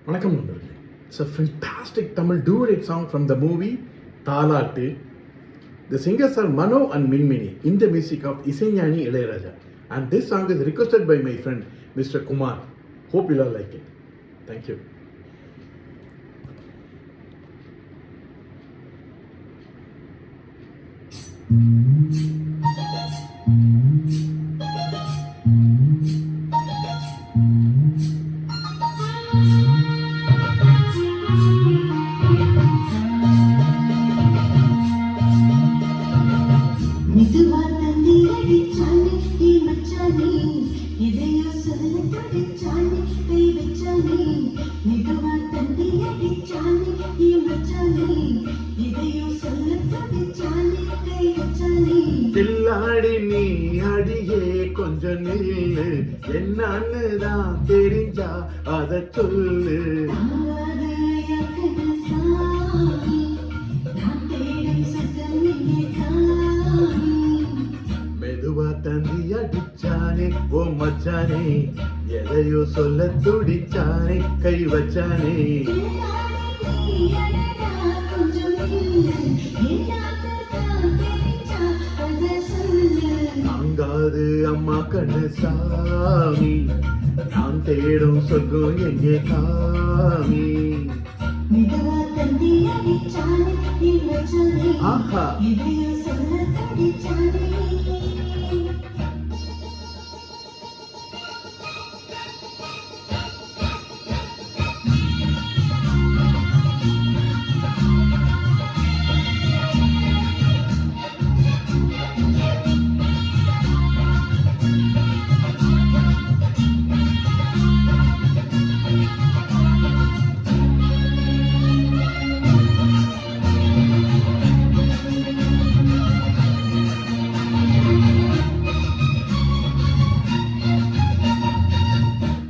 வணக்கம் நண்பர்களே. It's a fantastic Tamil duet song from the movie Thalattu. The singers are Mano and Minmini in the music of Isaignani Ilayaraja. And this song is requested by my friend Mr. Kumar. Hope you all like it. Thank you. தில்லாடி நீ அடியே கொஞ்சம் நில்லு, என்னன்னு தான் தெரிஞ்சா அத சொல்லு. மெதுவா தந்தி அடிச்சானே ஓ மச்சானே, எதையோ சொல்ல துடிச்சானே கை வச்சானே. தாங்காது அம்மா கண்ணு சாமி, நான் தேடும் சொர்க்கம் எங்கே காமி. ஆஹா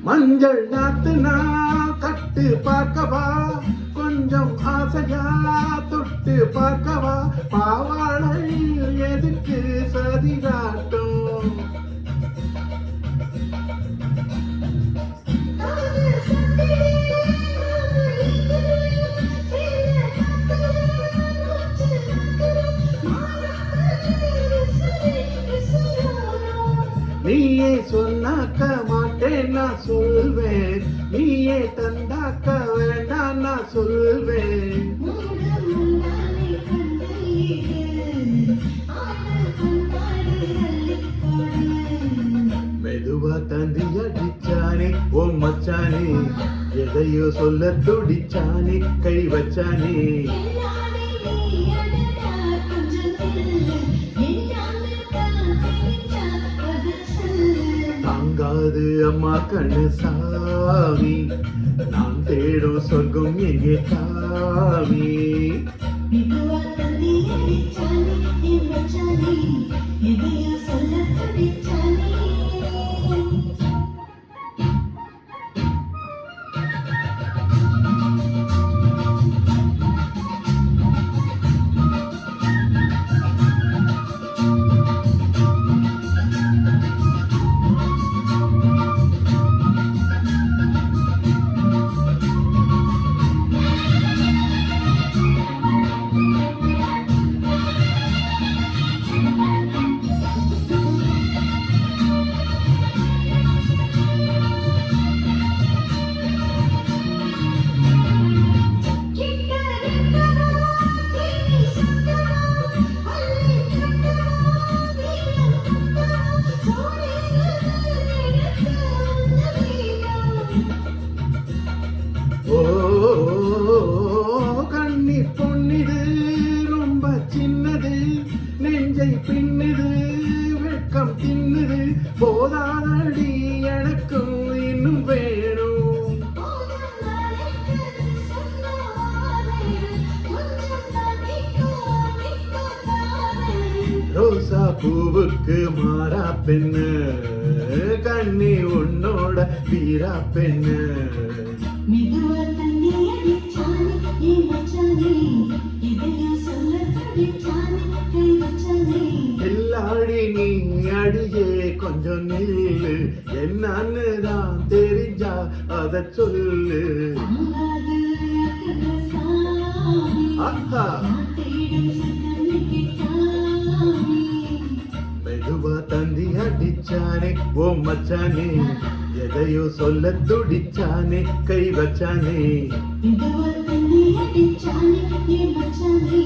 மஞ்சள் நாத்து நான் கட்டு பார்க்கவா, கொஞ்சம் ஆசையா தொட்டு பார்க்கவா. பாவாடை எதுக்கு சதிராட்டம், நீயே சொன்னாக்க மாட்டேன் நான் சொல்வேன், நீயே தந்தாக்க வேண்டாம் நான் சொல்வேன். மெதுவா தந்தி அடிச்சானே ஓ மச்சானே, எதையோ சொல்ல துடிச்சானே கை வச்சானே. தாங்காது அம்மா கண்ணு சாமி, நான் தேடும் சொர்க்கம் எங்கே காமி. கண்ணி பொன்னிது ரொம்ப சின்னது, நெஞ்சை பின்னுது வெட்கம் தின்னுது. போதாதடி எனக்கும் இன்னும் வேணும், ரோசா பூவுக்கு மாறா பெண்ணு, கண்ணி உன்னோட வீரா பெண்ணு. எல்லாடி நீ அடியே கொஞ்சம் நில்லு, என்னன்னு தான் தெரிஞ்சா அத சொல்லு. ஆஹா மெதுவா தந்தி அடிச்சானே ஓ மச்சானே எதையோ சொல்ல துடிச்சானே கை வச்சானே இதுவரை தண்ணி அடிச்சானே ஏ மச்சானே